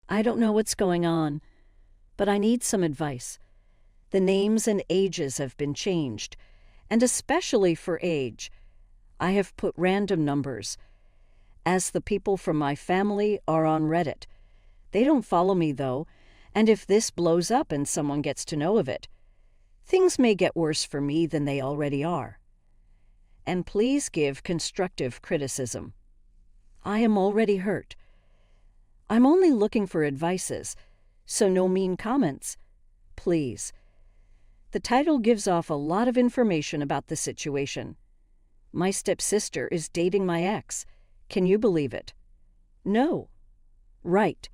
I don't know what's going on, but I need some advice. The names and ages have been changed, and especially for age, I have put random numbers. As the people from my family are on Reddit. They don't follow me, though, and if this blows up and someone gets to know of it, things may get worse for me than they already are. And please give constructive criticism. I am already hurt. I'm only looking for advices, so no mean comments. Please. The title gives off a lot of information about the situation. My stepsister is dating my ex. Can you believe it? No. Right.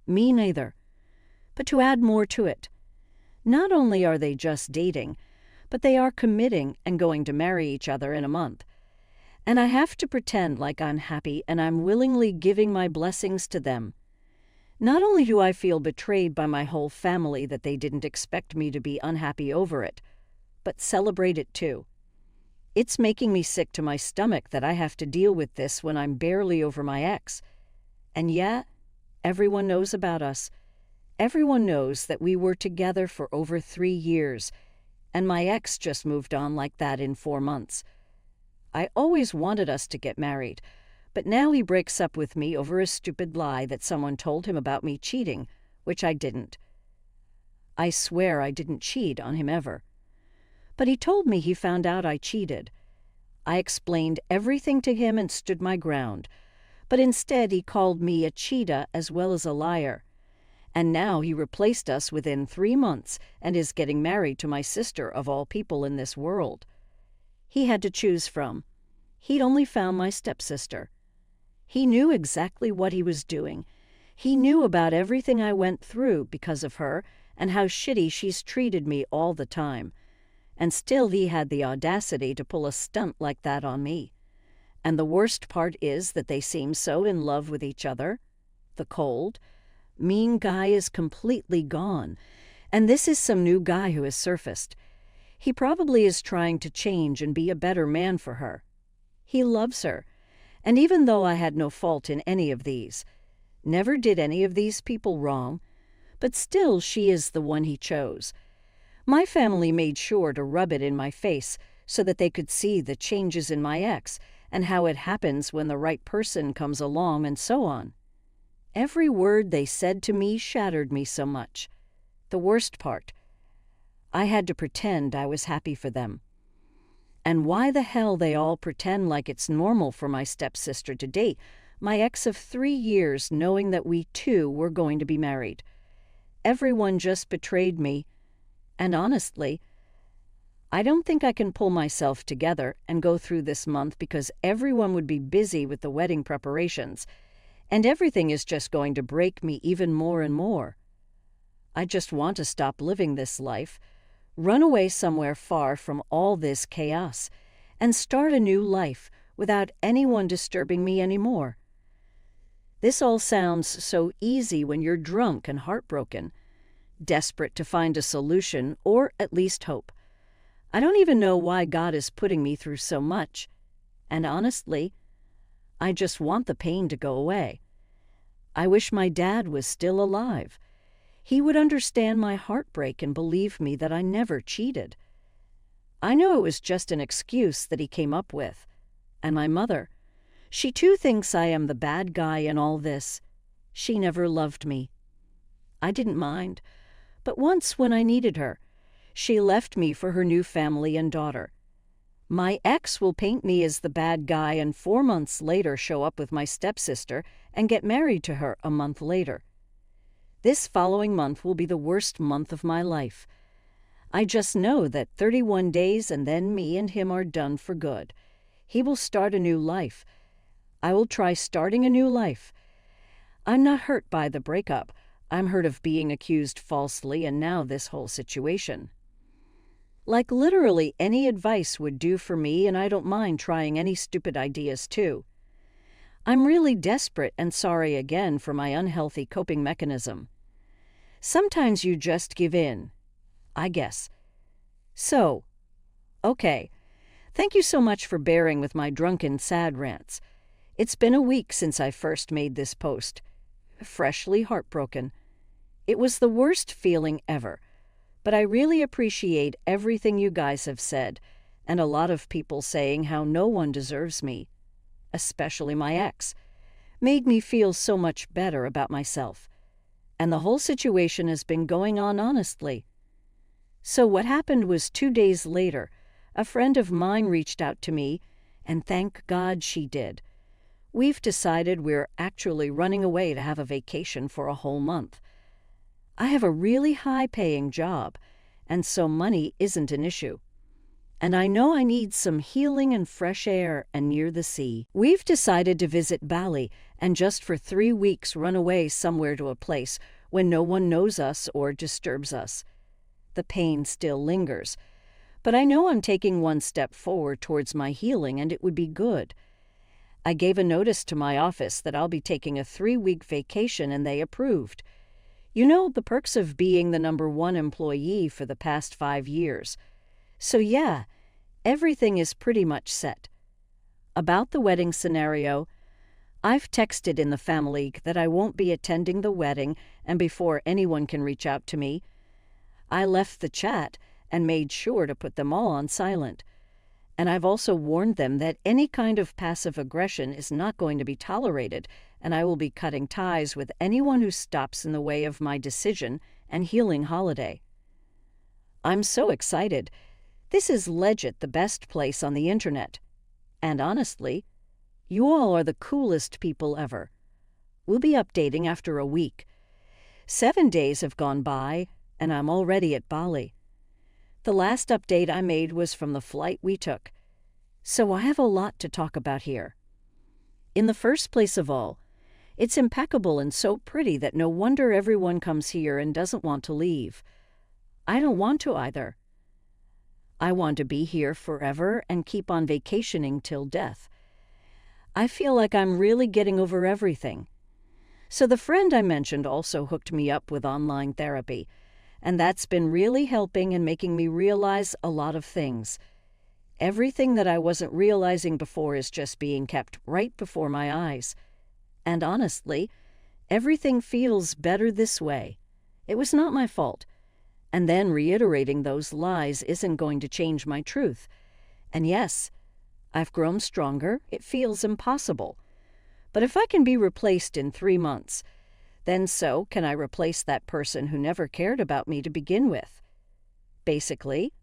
Me neither. But to add more to it, not only are they just dating, but they are committing and going to marry each other in a month. And I have to pretend like I'm happy and I'm willingly giving my blessings to them. Not only do I feel betrayed by my whole family that they didn't expect me to be unhappy over it, but celebrate it too. It's making me sick to my stomach that I have to deal with this when I'm barely over my ex. And yeah, everyone knows about us. Everyone knows that we were together for over 3 years, and my ex just moved on like that in 4 months. I always wanted us to get married, but now he breaks up with me over a stupid lie that someone told him about me cheating, which I didn't. I swear I didn't cheat on him ever. But he told me he found out I cheated. I explained everything to him and stood my ground, but instead he called me a cheetah as well as a liar. And now he replaced us within 3 months and is getting married to my sister of all people in this world. He had to choose from. He'd only found my stepsister. He knew exactly what he was doing. He knew about everything I went through because of her and how shitty she's treated me all the time. And still he had the audacity to pull a stunt like that on me. And the worst part is that they seem so in love with each other. The cold, mean guy is completely gone, and this is some new guy who has surfaced. He probably is trying to change and be a better man for her. He loves her, and even though I had no fault in any of these, never did any of these people wrong, but still she is the one he chose. My family made sure to rub it in my face so that they could see the changes in my ex and how it happens when the right person comes along and so on. Every word they said to me shattered me so much. The worst part, I had to pretend I was happy for them. And why the hell they all pretend like it's normal for my stepsister to date my ex of 3 years knowing that we too were going to be married. Everyone just betrayed me. And honestly, I don't think I can pull myself together and go through this month because everyone would be busy with the wedding preparations, and everything is just going to break me even more and more. I just want to stop living this life, run away somewhere far from all this chaos, and start a new life without anyone disturbing me anymore. This all sounds so easy when you're drunk and heartbroken, desperate to find a solution or at least hope. I don't even know why God is putting me through so much, and honestly, I just want the pain to go away. I wish my dad was still alive. He would understand my heartbreak and believe me that I never cheated. I know it was just an excuse that he came up with. And my mother, she too thinks I am the bad guy in all this. She never loved me. I didn't mind. But once when I needed her, she left me for her new family and daughter. My ex will paint me as the bad guy and 4 months later show up with my stepsister and get married to her a month later. This following month will be the worst month of my life. I just know that 31 days and then me and him are done for good. He will start a new life. I will try starting a new life. I'm not hurt by the breakup. I'm hurt of being accused falsely and now this whole situation. Like literally any advice would do for me, and I don't mind trying any stupid ideas too. I'm really desperate and sorry again for my unhealthy coping mechanism. Sometimes you just give in, I guess. So, okay, thank you so much for bearing with my drunken sad rants. It's been a week since I first made this post. freshly heartbroken. It was the worst feeling ever, but I really appreciate everything you guys have said, and a lot of people saying how no one deserves me, especially my ex, made me feel so much better about myself. And the whole situation has been going on honestly. So what happened was 2 days later, a friend of mine reached out to me, and thank God she did. We've decided we're actually running away to have a vacation for a whole month. I have a really high-paying job, and so money isn't an issue. And I know I need some healing and fresh air and near the sea. We've decided to visit Bali and just for 3 weeks run away somewhere to a place when no one knows us or disturbs us. The pain still lingers, but I know I'm taking one step forward towards my healing, and it would be good. I gave a notice to my office that I'll be taking a 3-week vacation, and they approved. You know, the perks of being the #1 employee for the past 5 years. So yeah, everything is pretty much set. About the wedding scenario, I've texted in the family that I won't be attending the wedding, and before anyone can reach out to me, I left the chat and made sure to put them all on silent. And I've also warned them that any kind of passive aggression is not going to be tolerated, and I will be cutting ties with anyone who stops in the way of my decision and healing holiday. I'm so excited. This is legit the best place on the internet. And honestly, you all are the coolest people ever. We'll be updating after a week. 7 days have gone by, and I'm already at Bali. The last update I made was from the flight we took, so I have a lot to talk about here. In the first place of all, it's impeccable and so pretty that no wonder everyone comes here and doesn't want to leave. I don't want to either. I want to be here forever and keep on vacationing till death. I feel like I'm really getting over everything. So the friend I mentioned also hooked me up with online therapy, and that's been really helping and making me realize a lot of things. Everything that I wasn't realizing before is just being kept right before my eyes. And honestly, everything feels better this way. It was not my fault. And then reiterating those lies isn't going to change my truth. And yes, I've grown stronger. It feels impossible. But if I can be replaced in 3 months, then so can I replace that person who never cared about me to begin with. Basically,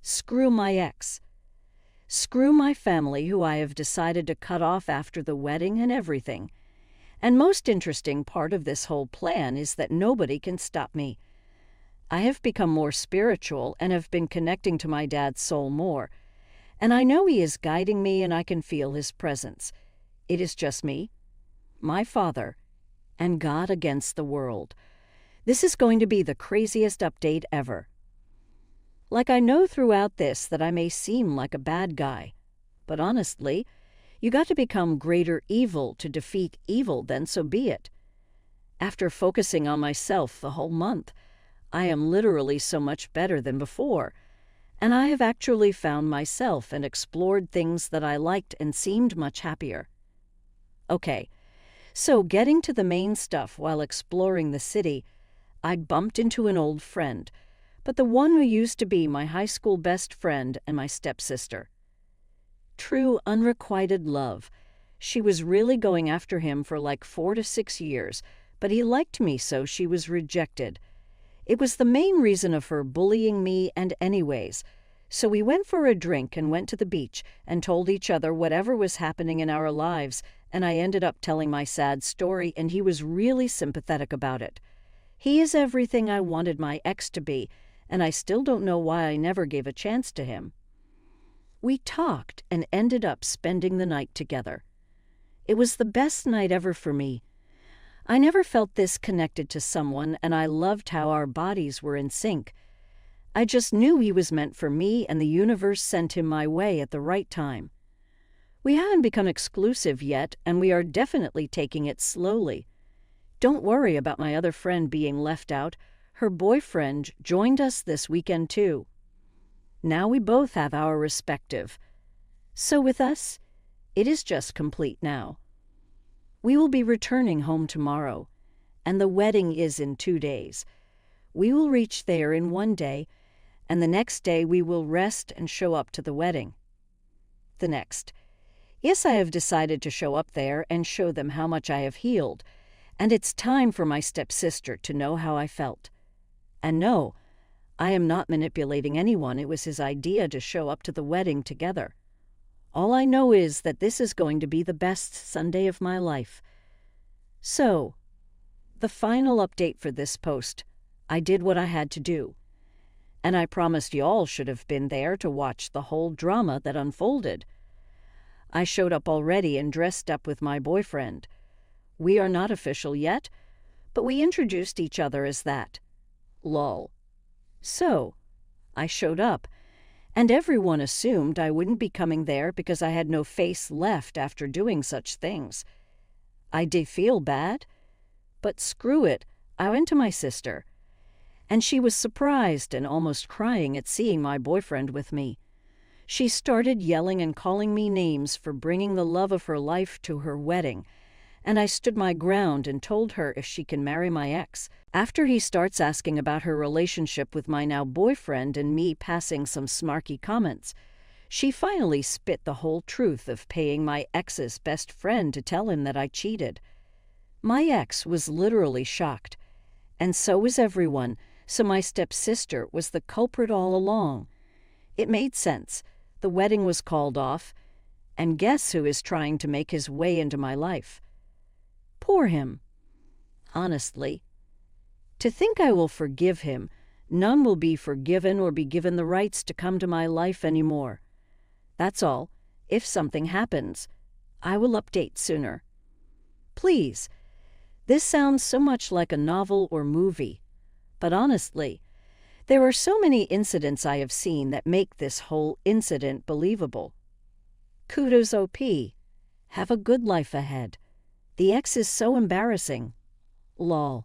screw my ex. Screw my family, who I have decided to cut off after the wedding and everything. And most interesting part of this whole plan is that nobody can stop me. I have become more spiritual and have been connecting to my dad's soul more. And I know he is guiding me, and I can feel his presence. It is just me, my father, and God against the world. This is going to be the craziest update ever. Like, I know throughout this that I may seem like a bad guy, but honestly, you got to become greater evil to defeat evil, then so be it. After focusing on myself the whole month, I am literally so much better than before, and I have actually found myself and explored things that I liked and seemed much happier. Okay, so getting to the main stuff, while exploring the city, I bumped into an old friend, but the one who used to be my high school best friend and my stepsister. True unrequited love. She was really going after him for like 4 to 6 years, but he liked me, so she was rejected. It was the main reason of her bullying me, and anyways, so we went for a drink and went to the beach and told each other whatever was happening in our lives, and I ended up telling my sad story, and he was really sympathetic about it. He is everything I wanted my ex to be, and I still don't know why I never gave a chance to him. We talked and ended up spending the night together. It was the best night ever for me. I never felt this connected to someone, and I loved how our bodies were in sync. I just knew he was meant for me, and the universe sent him my way at the right time. We haven't become exclusive yet, and we are definitely taking it slowly. Don't worry about my other friend being left out. Her boyfriend joined us this weekend too. Now we both have our respective. So with us, it is just complete now. We will be returning home tomorrow, and the wedding is in 2 days. We will reach there in 1 day, and the next day we will rest and show up to the wedding. The next. Yes, I have decided to show up there and show them how much I have healed, and it's time for my stepsister to know how I felt. And no, I am not manipulating anyone. It was his idea to show up to the wedding together. All I know is that this is going to be the best Sunday of my life. So, the final update for this post. I did what I had to do. And I promised y'all should have been there to watch the whole drama that unfolded. I showed up already and dressed up with my boyfriend. We are not official yet, but we introduced each other as that. Lol. So, I showed up, and everyone assumed I wouldn't be coming there because I had no face left after doing such things. I did feel bad, but screw it, I went to my sister. And she was surprised and almost crying at seeing my boyfriend with me. She started yelling and calling me names for bringing the love of her life to her wedding, and I stood my ground and told her if she can marry my ex. After he starts asking about her relationship with my now boyfriend and me passing some snarky comments, she finally spit the whole truth of paying my ex's best friend to tell him that I cheated. My ex was literally shocked, and so was everyone, so my stepsister was the culprit all along. It made sense. The wedding was called off, and guess who is trying to make his way into my life? Poor him. Honestly, to think I will forgive him, none will be forgiven or be given the rights to come to my life anymore. That's all. If something happens, I will update sooner. Please, this sounds so much like a novel or movie, but honestly, there are so many incidents I have seen that make this whole incident believable. Kudos OP. Have a good life ahead. The ex is so embarrassing. Lol.